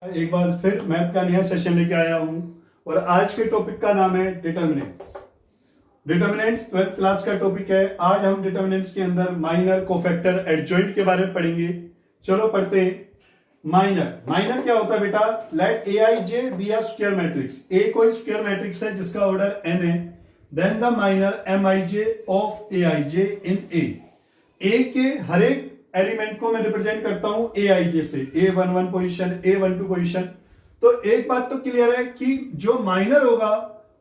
एक बार फिर मैथ का नया सेशन लेके आया हूं और आज के टॉपिक का नाम है डिटर्मिनेंट्स। डिटर्मिनेंट्स 12th क्लास का टॉपिक है। आज हम डिटर्मिनेंट्स के अंदर माइनर, कोफैक्टर, एडजॉइंट के बारे में पढ़ेंगे। चलो पढ़ते हैं। माइनर क्या होता है बेटा? Let Aij be a square matrix. A कोई स्क्वायर मैट्रिक्स है जिसका ऑर्डर n है। Then the minor Mij of Aij in A के हर एक एलिमेंट को मैं रिप्रेजेंट करता हूं Aij से। A11 position, A12 position. तो एक बात तो क्लियर है कि जो माइनर होगा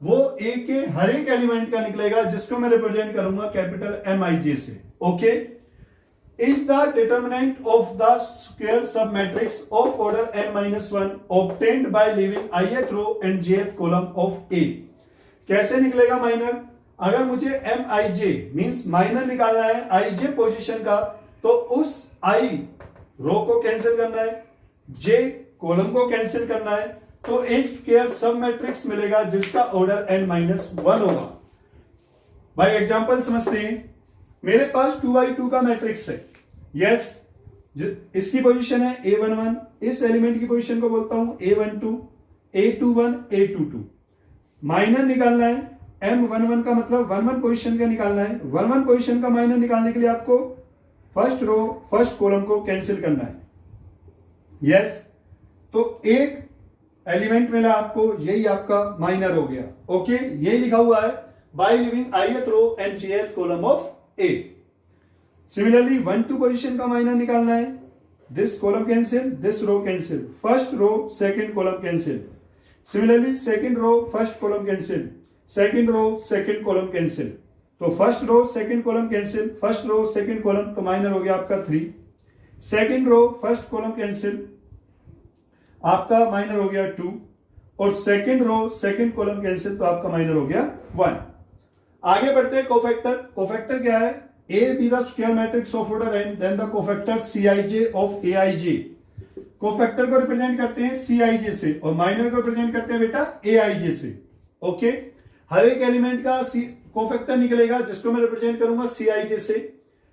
वो A के हर एक एलिमेंट का निकलेगा जिसको मैं रिप्रेजेंट करूंगा कैपिटल Mij से। Okay, is the determinant of the square sub matrix of order n-1 obtained by leaving ith row and jth column of A। कैसे निकलेगा माइनर? अगर मुझे Mij मींस माइनर निकालना है Ij पोजीशन का, तो उस I रो को कैंसिल करना है, J कॉलम को कैंसिल करना है, तो एक स्क्वायर सब मैट्रिक्स मिलेगा जिसका ऑर्डर n-1 होगा। भाई एग्जांपल समझते हैं। मेरे पास 2x2 का मैट्रिक्स है। यस, इसकी पोजीशन है A11। इस एलिमेंट की पोजीशन को बोलता हूं A12, A21, A22। माइनर निकालना है। M11 का मतलब 11 पोजीशन का निकालना है। 11 पोजीशन का माइनर निकालने के लिए आपको फर्स्ट रो फर्स्ट कॉलम को कैंसिल करना है। यस, तो एक एलिमेंट मिला आपको, यही आपका माइनर हो गया। ओके, यही लिखा हुआ है by leaving ith row and jth column of A। Similarly 1-2 position का माइनर निकालना है। This column cancel, this row cancel, first row second column cancel. Similarly second row first column cancel, second row second column cancel. तो first row second column cancel, first row second column, तो minor हो गया आपका 3। Second row first column cancel, आपका minor हो गया 2। और second row second column cancel, तो आपका माइनर हो गया 1। आगे बढ़ते हैं। कोफैक्टर। कोफैक्टर क्या है? A be the square matrix of order n, then the cofactor Cij of Aij। Cofactor को रिप्रेजेंट करते हैं Cij से और माइनर को रिप्रेजेंट करते हैं बेटा Aij से। ओके, हर एक एलिमेंट का कोफैक्टर निकलेगा जिसको मैं रिप्रेजेंट करूंगा Cij से।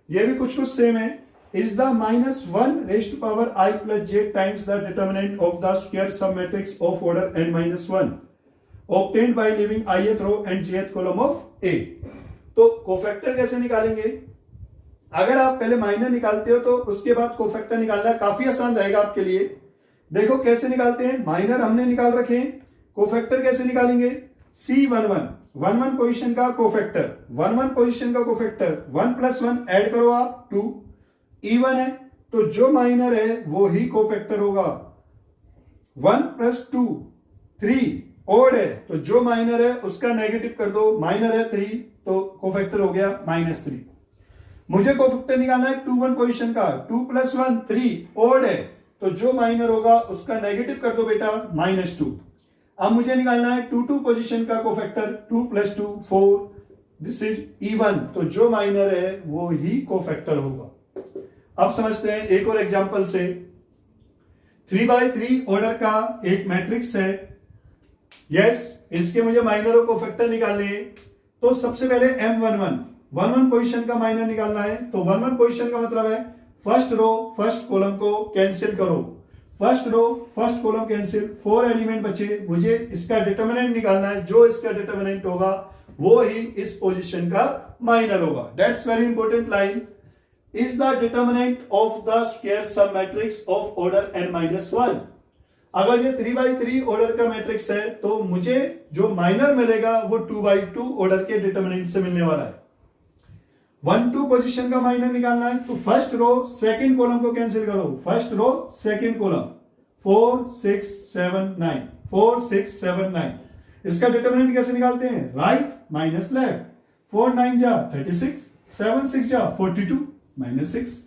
ये भी कुछ सेम है। Is the -1 raised to power I plus j times the determinant of the square sub matrix of order n-1 obtained by leaving ith row and jth column of A। तो cofactor कैसे निकालेंगे? अगर आप पहले minor निकालते हो तो उसके बाद कोफैक्टर निकालना काफी आसान रहेगा आपके लिए। देखो कैसे निकालते हैं। माइनर हमने निकाल रखे हैं, कोफैक्टर कैसे निकालेंगे? C11 11 पोजीशन का कोफैक्टर, 11 पोजीशन का कोफैक्टर 1 + 1 ऐड करो आप 2। इवन है तो जो माइनर है वो ही कोफैक्टर होगा। 1 + 2 3। ओड है तो जो माइनर है उसका नेगेटिव कर दो। माइनर है 3 तो कोफैक्टर हो गया -3। मुझे कोफैक्टर निकालना है 2-1 पोजीशन का। 2 + 1 3। ओड है तो जो माइनर होगा उसका नेगेटिव कर दो बेटा -2। अब मुझे निकालना है 2-2 पोजीशन का कोफैक्टर। 2 + 2 4। दिस इज इवन, तो जो माइनर है वो ही कोफैक्टर होगा। अब समझते हैं एक और एग्जांपल से। 3x3 ऑर्डर का एक मैट्रिक्स है। यस, इसके मुझे माइनर और कोफैक्टर निकालने हैं। तो सबसे पहले M11 11 पोजीशन का माइनर निकालना है। तो 11 पोजीशन का मतलब है फर्स्ट रो फर्स्ट कॉलम को कैंसिल करो। First row first column cancel, 4 element बचे। मुझे इसका डिटर्मिनेंट निकालना है। जो इसका डिटर्मिनेंट होगा वो ही इस पोजीशन का माइनर होगा। That's very important line. Is the determinant of the square sub matrix of order n-1। अगर ये 3x3 ऑर्डर का मैट्रिक्स है तो मुझे जो माइनर मिलेगा वो 2x2 ऑर्डर के डिटर्मिनेंट से मिलने वाला है। 1-2 पोजीशन का माइनर निकालना है तो फर्स्ट रो सेकंड कॉलम को कैंसिल करो। First row second column 4 6 7 9 4 6 7 9। इसका डिटर्मिनेंट कैसे निकालते हैं? Right minus left. 4 9 जा 36, 7 6 जा 42 -6।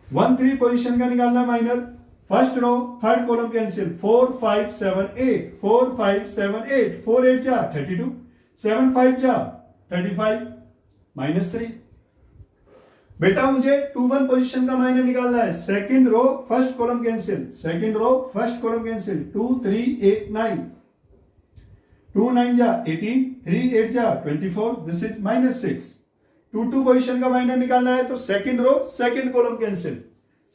1-3 पोजीशन का निकालना है minor. First row third column cancel. 4 5 7 8 4 5 7 8 4 8 जा 32, 7 5 जा 35 -3। बेटा मुझे 2-1 पोजीशन का माइनर निकालना है। Second row first column cancel, second row first column cancel. 2 3 8 9 2 9 जा 18, 3 8 जा 24। This is -6। 2-2 पोजीशन का माइनर निकालना है तो second row second column cancel,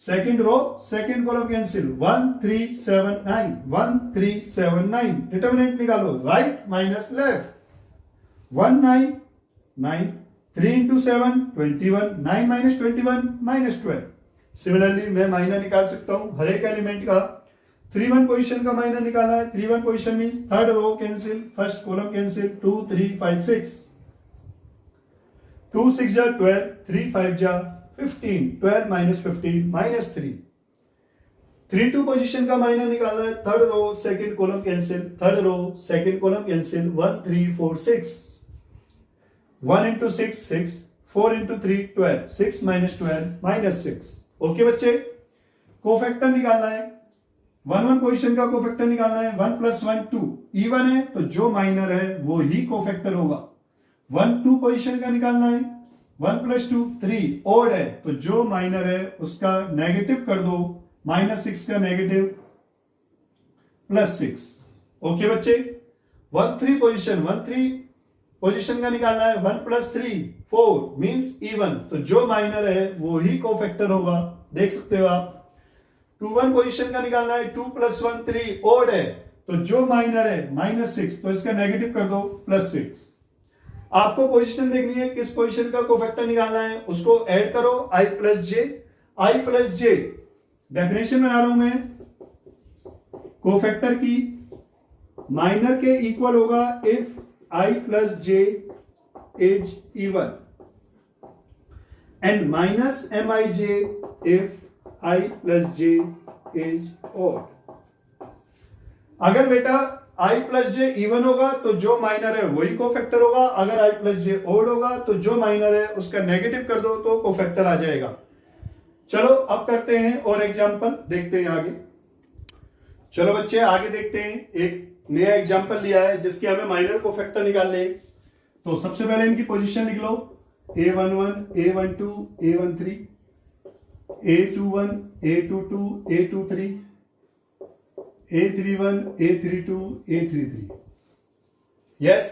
second row second column cancel 1 3 7 9 1 3 7 9 determinant निकालो right minus left 1 9 9 3 into 7 21 9 minus 21 minus 12 similarly मैं minor निकाल सकता हूं हर एक एलिमेंट का 3 1 पोजीशन का माइनर निकाला है 3 1 position means third row cancel first column cancel 2 3 5 6 2 6 जा 12 3 5 जा 15 12 minus 15 minus 3 3 2 पोजीशन का माइनर निकाला है third row second column cancel third row second column cancel 1 3 4 6 1 into 6 6 4 into 3 12 6 minus 12 minus 6 okay बच्चे कोफैक्टर निकालना है 1 1 पोजीशन का कोफैक्टर निकालना है 1 plus 1 2 इवन है तो जो माइनर है वो ही कोफैक्टर होगा 1 2 पोजीशन का निकालना है 1 plus 2 3 ओड है तो जो माइनर है उसका नेगेटिव कर दो -6 का नेगेटिव +6 ओके बच्चे 1 3 पोजीशन 1 3 पोजीशन का निकालना है 1 plus 3 4 मींस इवन तो जो माइनर है वो ही कोफैक्टर होगा देख सकते हो आप 2 1 पोजीशन का निकालना है 2 plus 1 3 ओड है तो जो माइनर है -6 तो इसका नेगेटिव कर दो +6 आपको पोजीशन देखनी है किस पोजीशन का कोफैक्टर निकालना है उसको ऐड करो i plus j डेफिनेशन बना रहा हूं मैं कोफैक्टर की माइनर के इक्वल होगा if i plus j is even and minus mij if i plus j is odd अगर बेटा i plus j इवन होगा तो जो माइनर है वही कोफैक्टर होगा अगर i plus j ओड होगा तो जो माइनर है उसका नेगेटिव कर दो तो कोफैक्टर आ जाएगा चलो अब करते हैं और एग्जांपल देखते हैं आगे चलो बच्चे आगे देखते हैं एक नया एग्जांपल लिया है जिसके हमें माइनर कोफैक्टर निकालने हैं तो सबसे पहले इनकी पोजीशन लिख लो a11 a12 a13 a21 a22 a23 A31, A32, A33 yes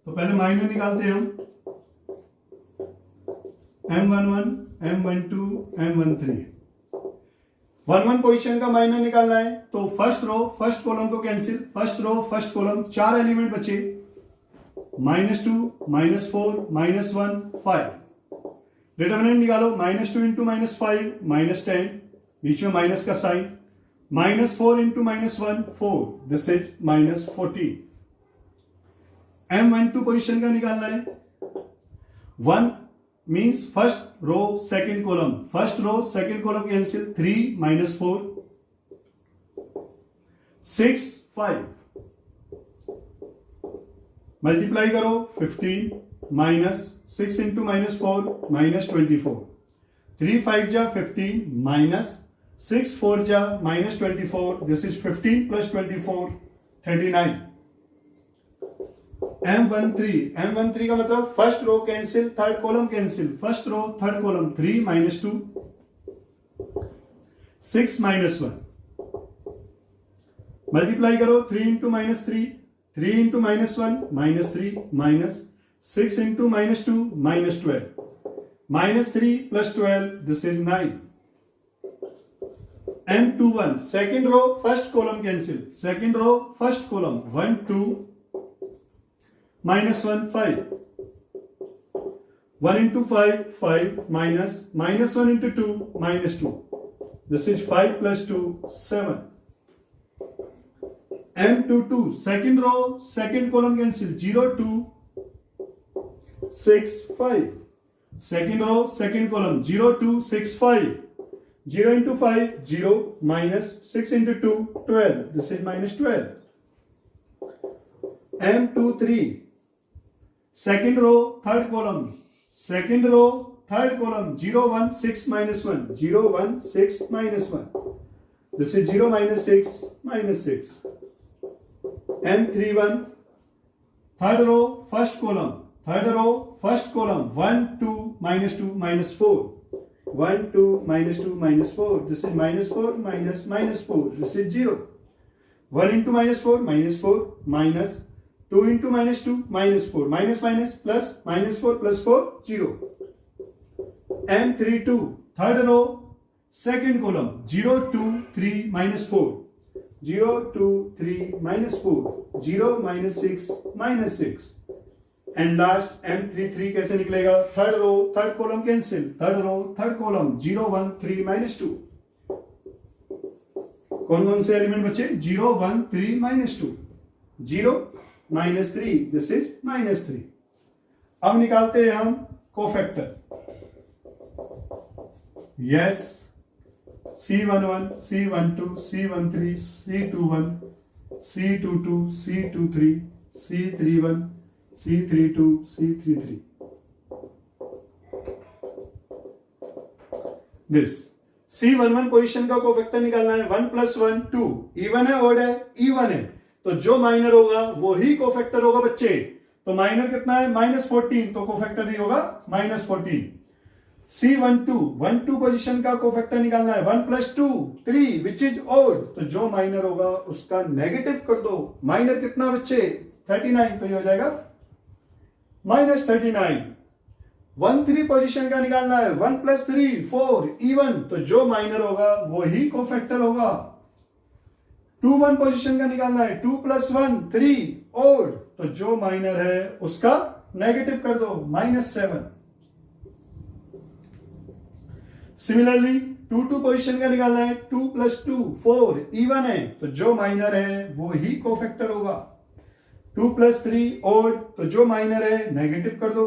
तो पहले माइनर निकालते हैं हम M11, M12, M13 1 1 पोजीशन का माइनर निकालना है तो फर्स्ट रो फर्स्ट कॉलम को cancel first row first column 4 element बचे -2 -4 -1 5 डिटरमिनेंट निकालो -2 into -5 -10 बीच में माइनस का sign -4 into -1 4 this is -14 M12 position का निकालना है 1 means first row second column first row second column cancel 3 -4 6 5 multiply करो 15 -6 into -4 -24 3 5 जा 15 6 4 जा -24 this is 15 plus 24 39 M13 का मतलब first row cancel third column cancel first row third column 3 -2 6 -1 multiply करो 3 into -3 3 into -1 -3 -6 into -2 -12 -3 plus 12 this is 9 M21 second row first column cancel second row first column 1 2 -1 5 1 into 5 5 -1 into 2 -2 this is 5 plus 2 7 M22 second row second column cancel 0 2 6 5 second row second column 0 2 6 5 0 into 5 0 -6 into 2 12 this is -12 M23 second row third column 0 1 6 -1 0 1 6 -1 this is 0 -6 -6 M31 third row first column 1 2 -2 -4 1 2 -2 -4 this is -4 -4 this is 0 1 into -4 -4 -2 into -2 -4 minus plus -4 plus 4 0 M32 third row second column 0 2 3 -4, 0 2 3 -4, 0 -6 and last M33 कैसे निकलेगा? Third row third column cancel, third row third column 0 1 3 -2। कौन कौन से element बचे? 0 1 3 -2, 0 -3, this is -3। अब निकालते हैं हम cofactor. Yes, C11, C12, C13, C21, C22, C23, C31, C32, C33। This C11 position का कोफैक्टर निकालना है। 1 + 1 2, इवन है ऑड है? इवन है, तो जो माइनर होगा वो ही कोफैक्टर होगा बच्चे। तो माइनर कितना है? -14, तो कोफैक्टर ही होगा -14। C12 1 2 पोजीशन का कोफैक्टर निकालना है। 1 + 2 3 विच इज ऑड, तो जो माइनर होगा उसका नेगेटिव कर दो। माइनर कितना बच्चे? 39, तो ये हो जाएगा -39। 1 3 पोजीशन का निकालना है। 1 + 3 4 इवन, तो जो माइनर होगा वो ही कोफैक्टर होगा। 2 1 पोजीशन का निकालना है। 2 + 1 3 ऑड, तो जो माइनर है उसका नेगेटिव कर दो, -7। सिमिलरली 2 2 पोजीशन का निकालना है। 2 + 2 4 इवन है, तो जो माइनर है वो ही कोफैक्टर होगा। 2 + 3 ऑड, तो जो माइनर है नेगेटिव कर दो।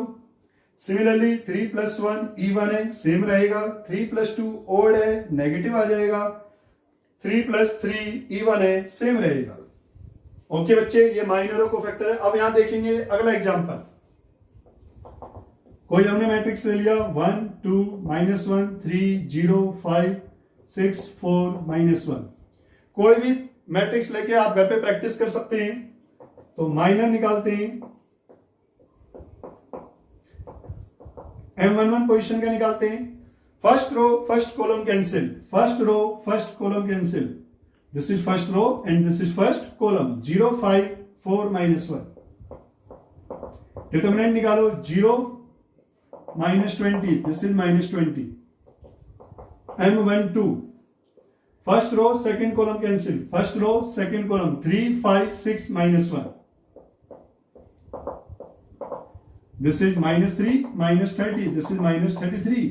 सिमिलरली 3 + 1 इवन है, सेम रहेगा। 3 + 2 ऑड है, नेगेटिव आ जाएगा। 3 + 3 इवन है, सेम रहेगा। ओके बच्चे, ये माइनर और कोफैक्टर है। अब यहां देखेंगे अगला एग्जांपल। कोई हमने मैट्रिक्स ले लिया 1 2 -1 3 0 5 6 4 -1। कोई भी मैट्रिक्स लेके आप घर पे प्रैक्टिस कर सकते हैं। तो माइनर निकालते हैं। M11 पोजीशन का निकालते हैं। First row first column cancel, first row first column cancel, this is first row and this is first column. 0 5 4 -1। Determinant निकालो। 0 -20, this is -20। M12 first row second column cancel, first row second column. 3 5 6 -1, this is -3 -30, this is -33।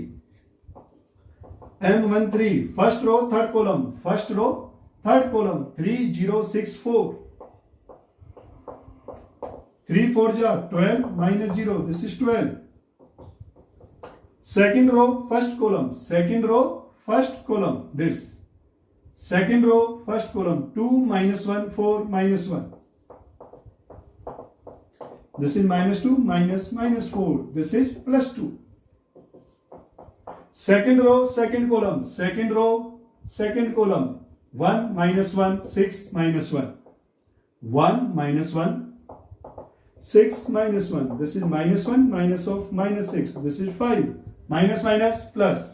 M13 first row third column, first row third column. 3 0 6 4, 3 4 जा 12 -0, this is 12। Second row first column, second row first column, this second row first column. 2 -1 4 -1, this is -2 -4, this is +2। second row second column, second row second column। 1 -1 6 -1, 1 -1 6 -1, this is -1 minus of -6, this is 5, minus minus plus।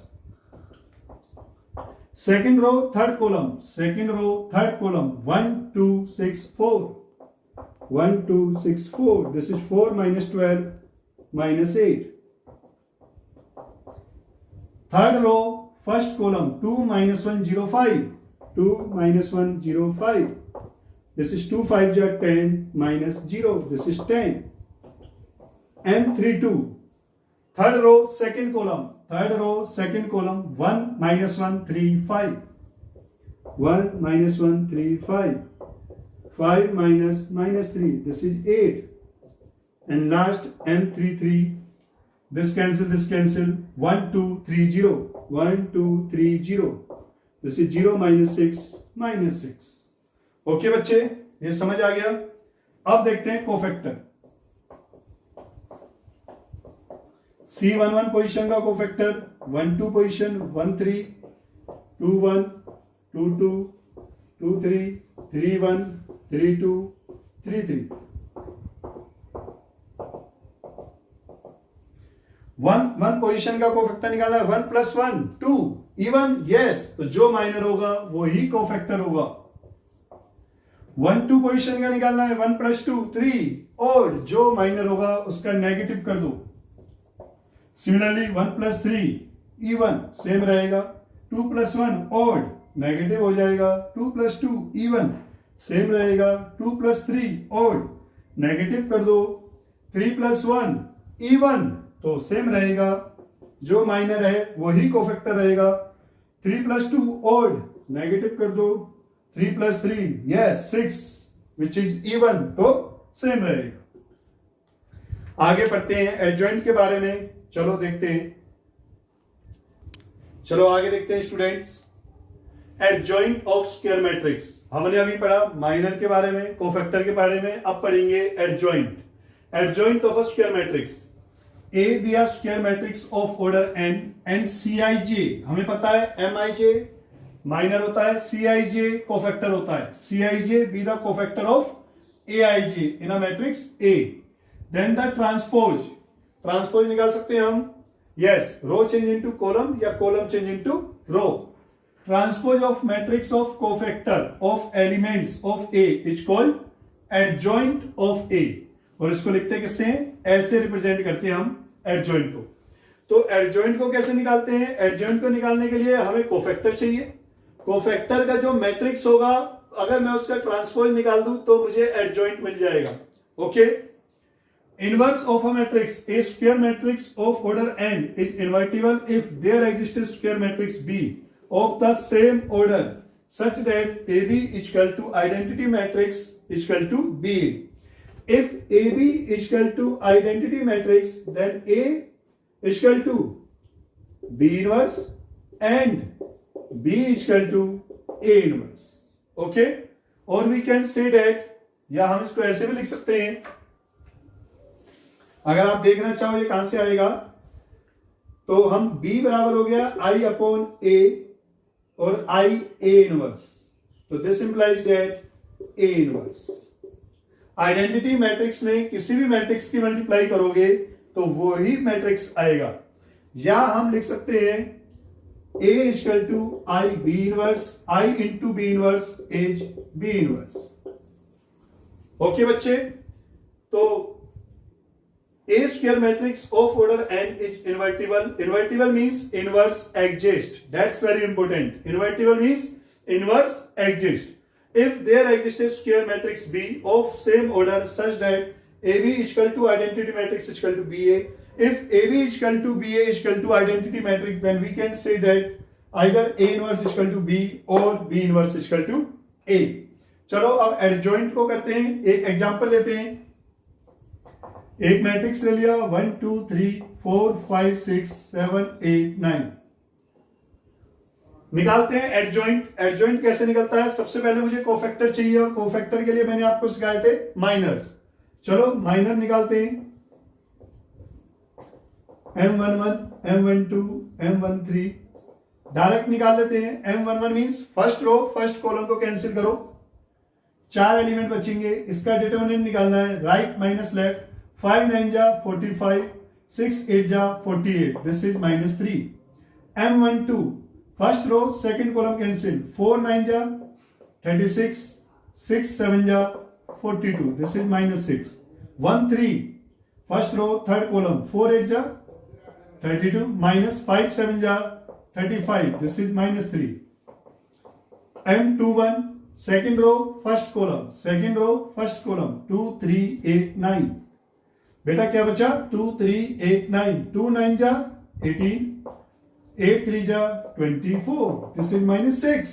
second row third column, second row third column। 1 2 6 4, 1 2 6 4, this is 4 -12 -8। third row first column। 2 -1 0 5, 2 -1 0 5, this is 2 5 ja 10 -0, this is 10। M32 third row second column, third row second column। 1 -1 3 5, 1 -1 3 5, 5 -3, this is 8। and last M33, this cancel, 1 2 3 0, 1 2 3 0, this is 0 -6 -6। Okay बच्चे, ये समझ आ गया। अब देखते हैं cofactor. C11 position का cofactor 1 2 position 1 3 2 1 2 2 2 3 3 1 3 2 3 3। 1 position का cofactor निकाला है। 1 + 1 2 इवन, यस, तो जो माइनर होगा वो ही कोफैक्टर होगा। 1 2 पोजीशन का निकालना है। 1 + 2 3 और जो माइनर होगा उसका नेगेटिव कर दो। सिमिलरली 1 + 3 इवन, सेम रहेगा। 2 + 1 ऑड, नेगेटिव हो जाएगा। 2 + 2 इवन, सेम रहेगा। 2 + 3 ऑड, नेगेटिव कर दो। 3 + 1 इवन, तो सेम रहेगा। जो माइनर है वही कोफैक्टर रहेगा। 3 + 2 ऑड, नेगेटिव कर दो। 3 + 3 यस 6 विच इज इवन, तो सेम रहेगा। आगे पढ़ते हैं एडजॉइंट के बारे में। चलो देखते हैं, चलो आगे देखते हैं students. Adjoint of square matrix हमने अभी पढ़ा माइनर के बारे में, कोफैक्टर के बारे में। अब पढ़ेंगे adjoint. Adjoint of a square matrix. A B are square matrix of order n and C I J, हमें पता है एम आई जे माइनर होता है, सी आई जे कोफैक्टर होता है। C I J be the cofactor of A I J in a matrix A. Then the transpose, transpose निकाल सकते हैं हम, yes, row change into column या column change into row. Transpose of matrix of cofactor of elements of A is called adjoint of A. और इसको लिखते हैं किससे, ऐसे रिप्रेजेंट करते हैं हम एडजॉइंट को। तो एडजॉइंट को कैसे निकालते हैं? एडजॉइंट को निकालने के लिए हमें कोफैक्टर चाहिए। कोफैक्टर का जो मैट्रिक्स होगा, अगर मैं उसका ट्रांसपोज निकाल दूं तो मुझे एडजॉइंट मिल जाएगा। Okay, inverse of a matrix, a square matrix of order n is invertible if there exist square matrix b of the same order such that AB is equal to identity matrix is equal to BA. If AB is equal to identity matrix, then A is equal to B inverse and B is equal to A inverse. Okay? Or we can say that, या हम इसको ऐसे भी लिख सकते हैं, अगर आप देखना चाहो ये कहां से आएगा, तो हम B बराबर हो गया I/A और I A इनवर्स, तो this implies that A inverse. Identity matrix में किसी भी मैट्रिक्स की मल्टीप्लाई करोगे तो वो ही मैट्रिक्स आएगा। या हम लिख सकते हैं A equal to I B inverse, I into B inverse is B inverse. Okay बच्चे, तो A square matrix of order n is invertible. Invertible means inverse exist. That's very important. Invertible means inverse exist. If there exists a square matrix B of same order such that AB is equal to identity matrix is equal to BA. If AB is equal to BA is equal to identity matrix, then we can say that either A inverse is equal to B or B inverse is equal to A. चलो अब adjoint को करते हैं। एक example लेते हैं। एक matrix ले लिया 1 2 3 4 5 6 7 8 9। निकालते हैं एडजॉइंट। एडजॉइंट कैसे निकलता है? सबसे पहले मुझे कोफैक्टर चाहिए, और कोफैक्टर के लिए मैंने आपको सिखाए थे माइनर्स। चलो माइनर निकालते हैं। M11 M12 M13 डायरेक्ट निकाल लेते हैं। M11 means first row first column को कैंसिल करो, 4 एलिमेंट बचेंगे। इसका डिटरमिनेंट निकालना है, राइट माइनस लेफ्ट। 5 9 जा 45, 6 8 जा 48, this is -3। M12 first row second column cancel, 4 9 जा 36, 6 7 जा 42, this is -6। 1 3 first row third column, 4 8 जा 32, -5 7 जा 35, this is -3। M21 second row first column, second row first column, 2 3 8 9। बेटा क्या बचा? 2 3 8 9, 2 9 जा 18, 8 3 जा 24, this is -6।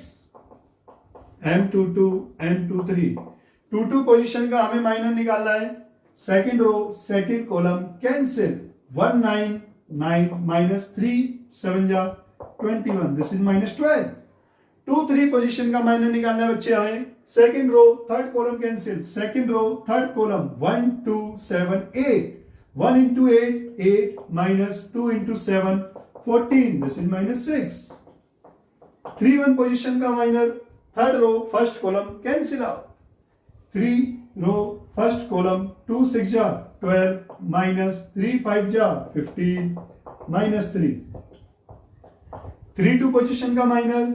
M22 M23 22 position का हमें माइनर निकालना है। Second row second column cancel, 1 9 9 -3 7 जा 21, दिस इज -12। 2 3 पोजीशन का माइनर निकालना है बच्चे हमें। Second row third column cancel, second row third column 1 2 7 8, 1 into 8 8 minus 2 into 7 14, this is -6। 3 1 position का minor, third row first column cancel out, 3 row first column 2 6 जा 12 -3 5 जा 15 -3। 3 2 position का minor,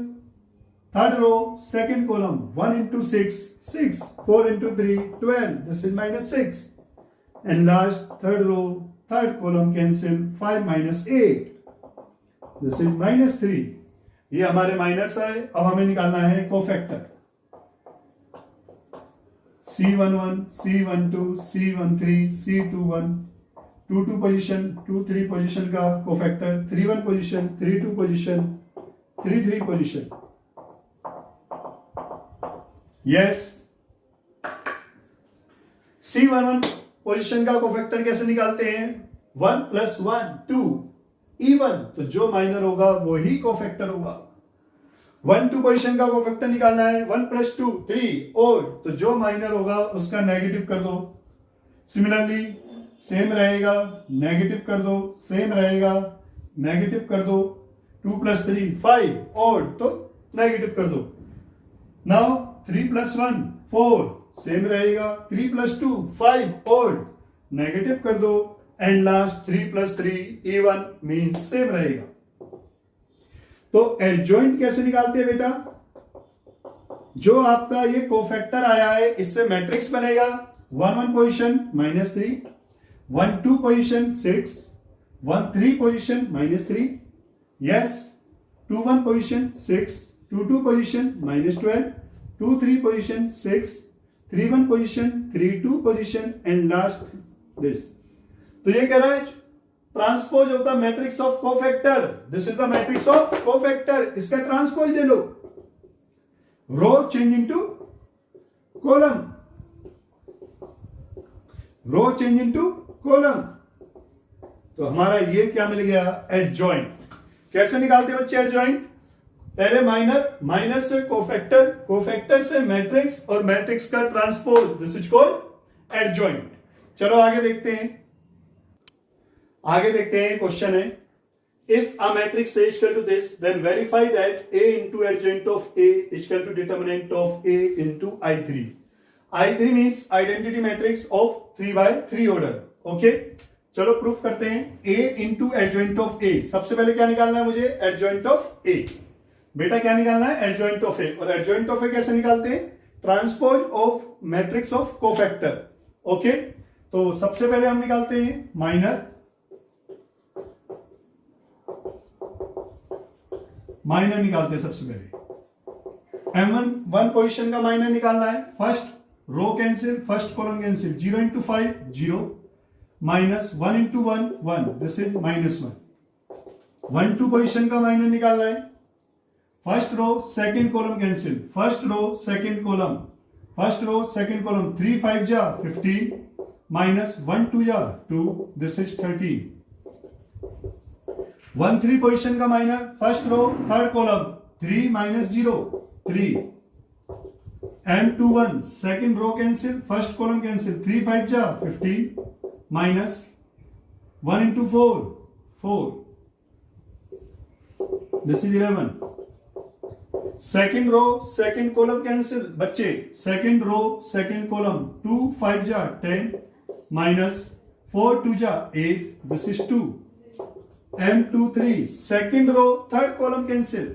third row second column 1 into 6 6, 4 into 3 12, this is -6। and last third row third column cancel, 5 - 8, this is -3। ये हमारे miners है। अब हमें निकालना है cofactor. C11, C12, C13, C21, 22 position, 23 position का cofactor, 31 position, 32 position, 33 position. Yes, C11 position का cofactor कैसे निकालते हैं? 1 + 1 2 इवन, तो जो माइनर होगा वो ही कोफैक्टर होगा। 1 2 पोजीशन का कोफैक्टर निकालना है, 1 + 2 3 और, तो जो माइनर होगा उसका नेगेटिव कर दो। सिमिलरली सेम रहेगा, नेगेटिव कर दो, सेम रहेगा, नेगेटिव कर दो। 2 + 3 5 और, तो नेगेटिव कर दो। नाउ 3 + 1 4 सेम रहेगा, 3 + 2 5 और, नेगेटिव कर दो। And last 3 + 3 even means same रहेगा। तो एडजॉइंट कैसे निकालते हैं बेटा? जो आपका ये कोफैक्टर आया है इससे मैट्रिक्स बनेगा। 1 1 position -3, 1 2 position 6, 1 3 position -3, yes, 2 1 position 6, 2 2 position -12, 2 3 position 6, 3 1 position, 3 2 position and last this. तो ये कह रहा है transpose of the matrix of cofactor. This is the matrix of cofactor, इसका ट्रांसपोज ले लो। रो चेंज इनटू कॉलम, रो चेंज इनटू कॉलम। तो हमारा ये क्या मिल गया? एडजॉइंट। कैसे निकालते हैं बच्चे एडजॉइंट? पहले माइनर से कोफैक्टर, कोफैक्टर से मैट्रिक्स और मैट्रिक्स का transpose, this is called adjoint. चलो आगे देखते हैं। क्वेश्चन है, if a matrix A equal to this then verify that A into adjoint of A equal to determinant of A into I3। I3 means identity matrix of 3x3 order. Okay, चलो proof करते हैं। A into adjoint of A, सबसे पहले क्या निकालना है मुझे? Adjoint of A। बेटा क्या निकालना है? Adjoint of A। और एडजॉइंट ऑफ A कैसे निकालते हैं? Transpose of matrix of cofactor. Okay, तो सबसे पहले हम निकालते हैं माइनर निकालते हैं। सबसे पहले M1 पोजीशन का माइनर निकालना है। First row cancel, first column cancel, 0 × 5 0, -1 × 1 1, this is -1। 1 2 position का माइनर निकालना है। First row second column cancel, first row second column, first row second column, 3 5 जा 15, -1 2 जा 2, दिस इज 13। 1 3 पोजीशन का minor, first row third column, 3 -0 3। M21 second row cancel, first column cancel, 3 5 जा 15, -1 × 4 4, this is 11। Second row second column cancel बच्चे, second row second column, 2 5 जा 10, -4 2 जा 8, this is 2। M23 second row third column cancel,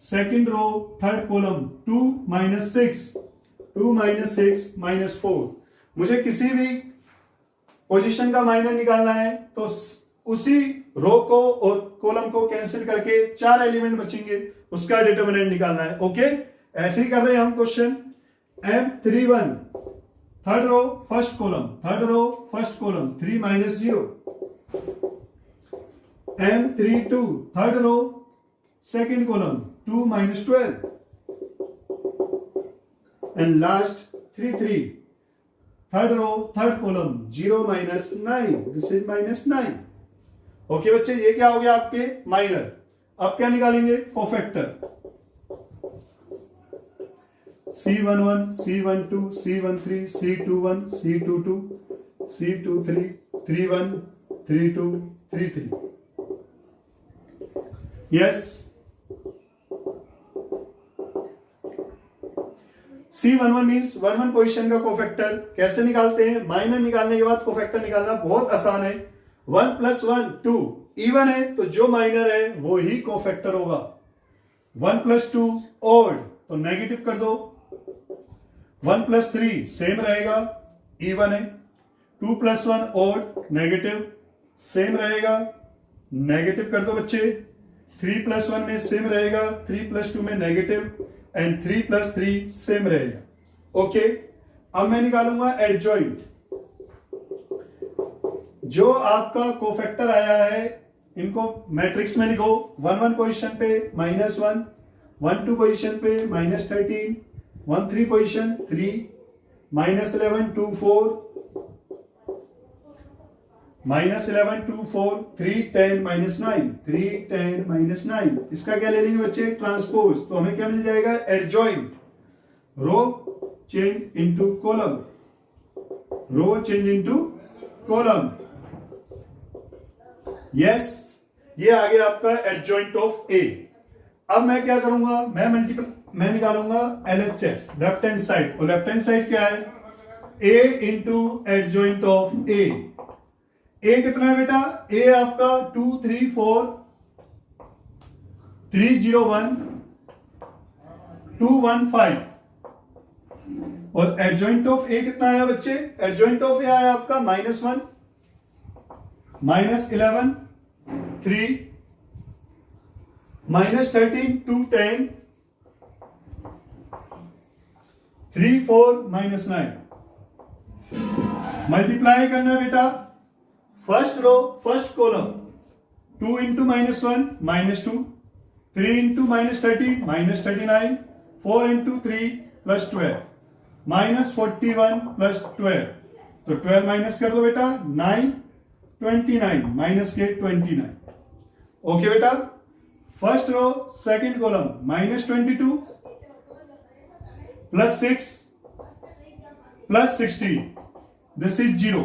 second row third column, 2 -6 2 -6 -4। मुझे किसी भी position का minor निकालना है तो उसी रो को और कॉलम को कैंसिल करके 4 एलिमेंट बचेंगे, उसका डिटर्मिनेंट निकालना है। ओके, ऐसे ही कर रहे हैं हम question. M31 third row first column, third row first column, 3 -0। M32 third row second column, 2 -12 and last 3 third row third column, 0 -9, this is -9। Okay बच्चे, ये क्या हो गया आपके माइनर। अब क्या निकालेंगे? Cofactor. C11 C12 C13 C21 C22 C23 31 32 33। Yes, C11 means 1 1 position का कोफैक्टर। कैसे निकालते हैं? माइनर निकालने के बाद कोफैक्टर निकालना बहुत आसान है। 1 + 1 2 इवन है तो जो माइनर है वो ही कोफैक्टर होगा। 1 + 2 ऑड तो नेगेटिव कर दो। 1 + 3 सेम रहेगा, इवन है। 2 + 1 ऑड नेगेटिव, सेम रहेगा, नेगेटिव कर दो बच्चे। 3 + 1 में सेम रहेगा, 3 + 2 में नेगेटिव एंड 3 + 3 सेम रहेगा। ओके, अब मैं निकालूंगा एडजॉइंट। जो आपका कोफैक्टर आया है इनको मैट्रिक्स में लिखो। 1 1 पोजीशन पे -1, 1 2 पोजीशन पे -13, 1 3 पोजीशन 3, -11 2 4, -11 2 4, 3 10 -9, 3 10 -9। इसका क्या ले लेंगे बच्चे? ट्रांसपोज। तो हमें क्या मिल जाएगा? एडजॉइंट। रो चेंज इनटू कॉलम, रो चेंज इनटू कॉलम। यस, ये आ गया आपका एडजॉइंट ऑफ ए। अब मैं क्या करूंगा? मैं निकालूंगा LHS, लेफ्ट हैंड साइड। और लेफ्ट हैंड साइड क्या है? ए इंटू एडजॉइंट ऑफ ए। ए कितना है बेटा? ए आपका 2 3 4 3 0 1 2 1 5। और एडजॉइंट ऑफ ए कितना आया बच्चे? एडजॉइंट ऑफ ए आया आपका -1, -11 3, -13 2 10, 3 4 -9। मल्टीप्लाई करना है बेटा। First row first column, 2 into -1 -2, 3 into -13 -39, 4 into 3 + 12, -41 + 12। तो 12 माइनस कर दो बेटा, 9 29 माइनस के 29। ओके बेटा, first row second column -22 + 6 + 16, this is 0।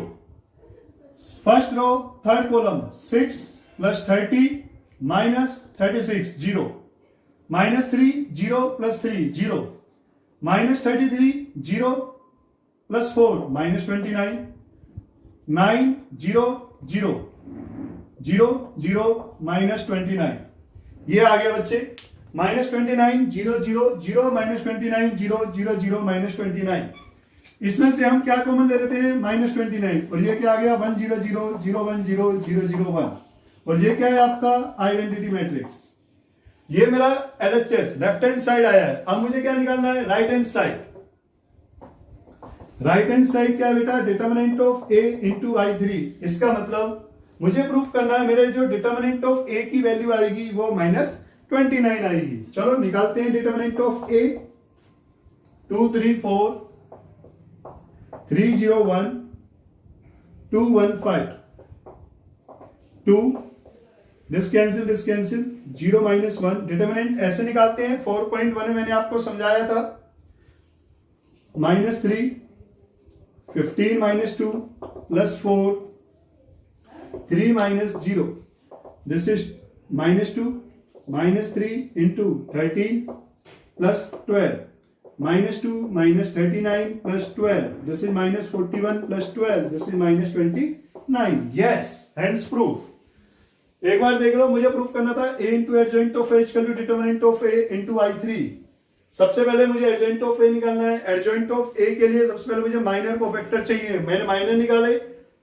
First row third column 6 + 30 -36 0, -3 0 + 3 0, -33 0 + 4 -29, 9 0 0 0 0 -29। ये आ गया बच्चे -29 0 0 0 -29 0 0 0 -29। इसमें से हम क्या कॉमन ले लेते हैं? -29। और ये क्या आ गया? 1 0 0 0 1 0 0 0 1। और ये क्या है आपका? Identity matrix. ये मेरा LHS लेफ्ट हैंड साइड आया है। अब मुझे क्या निकालना है? Right hand side. Right hand side क्या है बेटा? Determinant of A into I3। इसका मतलब मुझे प्रूफ करना है मेरे जो डिटर्मिनेंट ऑफ A की वैल्यू आएगी वो -29 आएगी। चलो निकालते हैं determinant of A। 2 3 4 3 0 1 2 1 5 2, this cancel 0 -1। Determinant ऐसे निकालते हैं। 4.1 में मैंने आपको समझाया था। -3 15 -2 + 4 3 -0, this is -2 -3 into 13 + 12, -2 -39 + 12, this is -41 + 12, this is -29। Yes, hence proof. एक बार देख लो, मुझे प्रूफ करना था A into adjoint of A equal to determinant of A into I3। सबसे पहले मुझे एडजॉइंट ऑफ A निकालना है। एडजॉइंट ऑफ A के लिए सबसे पहले मुझे माइनर कोफैक्टर चाहिए। मैंने माइनर निकाले,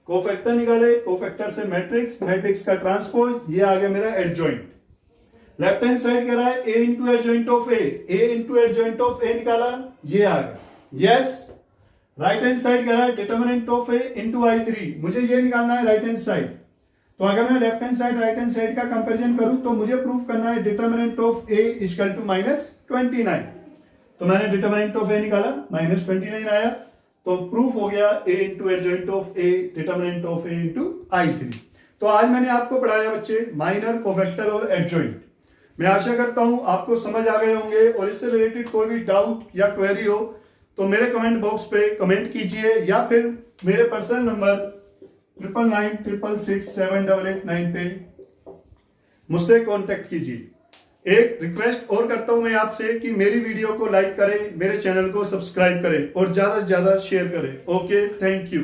कोफैक्टर निकाले, कोफैक्टर से मैट्रिक्स, मैट्रिक्स का ट्रांसपोज, ये आ गया मेरा एडजॉइंट। लेफ्ट हैंड साइड कह रहा है A into adjoint of A, A into adjoint of A निकाला, ये आ गया। यस, राइट हैंड साइड कह रहा है determinant of A into I3। मुझे ये निकालना है राइट हैंड साइड। तो अगर मैं left hand side right hand side का कंपैरिजन करूं तो मुझे प्रूफ करना है determinant of A equal to -29। तो मैंने डिटर्मिनेंट ऑफ A निकाला, -29 आया। तो प्रूफ हो गया A into adjoint of A determinant of A into I3। तो आज मैंने आपको पढ़ाया बच्चे माइनर, कोफैक्टर और एडजॉइंट। मैं आशा करता हूं आपको समझ आ गए होंगे। और इससे रिलेटेड कोई भी डाउट या क्वेरी हो तो मेरे कमेंट बॉक्स पे कमेंट कीजिए, या फिर मेरे पर्सनल नंबर 9996678889 पे मुझसे कांटेक्ट कीजिए। एक रिक्वेस्ट और करता हूं मैं आपसे कि मेरी वीडियो को लाइक करें, मेरे चैनल को सब्सक्राइब करें और ज्यादा से ज्यादा शेयर करें। Okay, thank you.